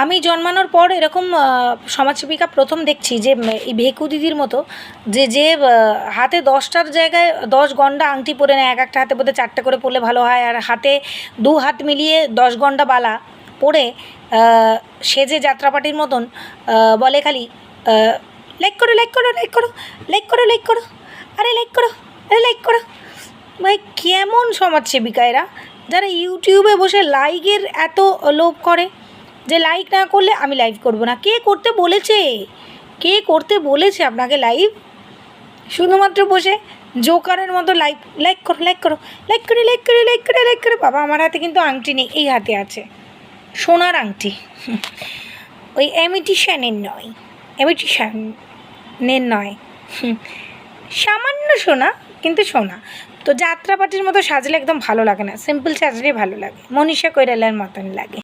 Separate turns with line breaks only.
আমি জন্মানোর পর এরকম সমাজসেবিকা প্রথম দেখছি যে এই ভেকু দিদির মতো যে হাতে 10টার জায়গায় 10 গন্ডা আংটি পরে নেয়, এক একটা হাতে বোধহয় 4টে করে পরলে ভালো হয়, আর হাতে 2 হাত মিলিয়ে 10 গন্ডা বালা পরে সেজে যাত্রাপার্টির মতন বলে খালি লাইক করো লাইক করো লাইক করো লাইক করো লাইক করো, আরে লাইক করো, আরে লাইক করো। ভাই কেমন সমাজসেবিকা এরা, যারা ইউটিউবে বসে লাইকের এত লোভ করে যে লাইক না করলে আমি লাইভ করব না। কে করতে বলেছে, কে করতে বলেছে আপনাকে লাইভ? শুধুমাত্র বসে জোকারের মতো লাইক লাইক করো লাইক করো লাইক করে লাইক করে লাইক করে লাইক করে। বাবা আমার হাতে কিন্তু আংটি নেই, এই হাতে আছে সোনার আংটি, ওই এমিটিশানের নয়, এমিটিশানের নয়, সামান্য সোনা কিন্তু সোনা। তো যাত্রাপার্টির মতো সাজলে একদম ভালো লাগে না, সিম্পল সাজলেই ভালো লাগে, মনীষা কৈরালার মতন লাগে।